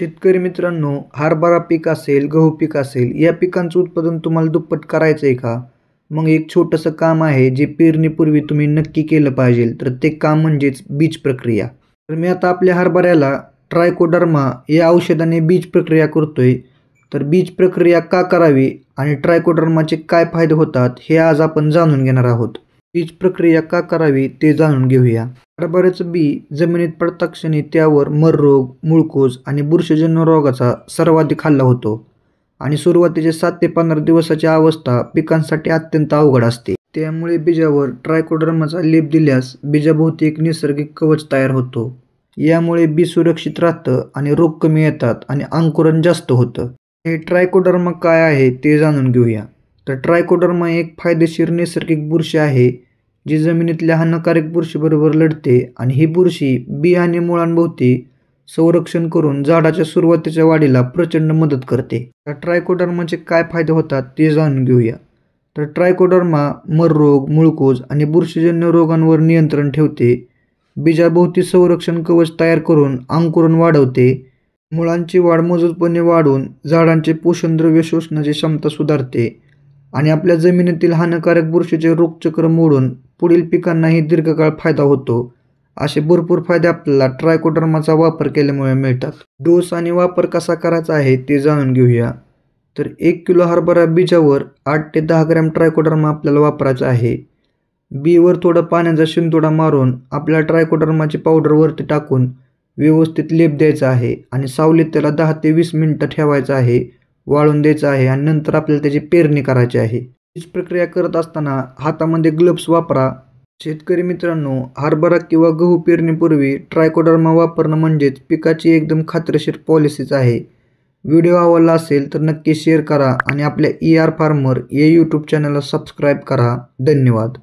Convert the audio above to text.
शेतकरी मित्रांनो, हरभरा पीक असेल, गहू पीक असेल, या पिकांचं उत्पादन तुम्हाला दुप्पट करायचं आहे का? मग एक छोटंसं काम आहे जे पेरणीपूर्वी तुम्ही नक्की केलं पाहिजे. तर ते काम म्हणजेच बीज प्रक्रिया. तर मी आता आपल्या हरभऱ्याला ट्रायकोडर्मा या औषधाने बीज प्रक्रिया करतोय. तर बीज प्रक्रिया का करावी आणि ट्रायकोडर्माचे काय फायदे होतात हे आज आपण जाणून घेणार आहोत. बीज प्रक्रिया का करावी ते जाणून घेऊया. हरभऱ्याचं बी जमिनीत पडताक्षणी त्यावर मर रोग, मुळकूज आणि बुरशीजन्य रोगाचा सर्वाधिक हल्ला होतो आणि सुरुवातीचे 7 ते 15 दिवसाची अवस्था पिकांसाठी अत्यंत अवघड असते. त्यामुळे बीजावर ट्रायकोडर्माचा लेप दिल्यास बीजाभोवती एक नैसर्गिक कवच तयार होतो. यामुळे बी सुरक्षित राहतं आणि रोग कमी येतात आणि अंकुरण जास्त होतं. हे ट्रायकोडर्मा काय आहे ते जाणून घेऊया. तर ट्रायकोडर्मा एक फायदेशीर नैसर्गिक बुरशी आहे जी जमिनीतल्या हानिकारक बुरशीबरोबर लढते आणि ही बुरशी बी आणि मुळांभोवती संरक्षण करून झाडाच्या सुरुवातीच्या वाढीला प्रचंड मदत करते. तर ट्रायकोडर्माचे काय फायदे होतात ते जाणून घेऊया. तर ट्रायकोडर्मा मर रोग, मुळकूज आणि बुरशीजन्य रोगांवर नियंत्रण ठेवते. बीजाभोवती संरक्षण कवच तयार करून अंकुरण वाढवते. मुळांची वाढ मजबूतपणे वाढून झाडांचे पोषणद्रव्य शोषण्याची क्षमता सुधारते आणि आपल्या जमिनीतील हानिकारक बुरशीचे रोगचक्र मोडून पुढील पिकांनाही दीर्घकाळ फायदा होतो. असे भरपूर फायदे आपल्याला ट्रायकोडर्माचा वापर केल्यामुळे मिळतात. डोस आणि वापर कसा करायचा आहे ते जाणून घेऊया. तर 1 किलो हरभरा बीजावर 8 ते 10 ग्रॅम ट्रायकोडर्मा आपल्याला वापरायचा आहे. बीवर थोडं पाण्याचा शिंतोडा मारून आपल्याला ट्रायकोडर्माची पावडर वरती टाकून व्यवस्थित लेप द्यायचा आहे आणि सावलीत त्याला 10 ते 20 मिनिटं ठेवायचं आहे, वाळून द्यायचं आहे आणि नंतर आपल्याला त्याची पेरणी करायची आहे. बीज प्रक्रिया करत असताना हातामध्ये ग्लव्स वापरा. शेतकरी मित्रांनो, हरभरा किंवा गहू पेरणीपूर्वी ट्रायकोडर्मा वापरणं म्हणजेच पिकाची एकदम खात्रीशीर पॉलिसीच आहे. व्हिडिओ आवडला असेल तर नक्की शेअर करा आणि आपल्या ER फार्मर या यूट्यूब चॅनलला सबस्क्राईब करा. धन्यवाद.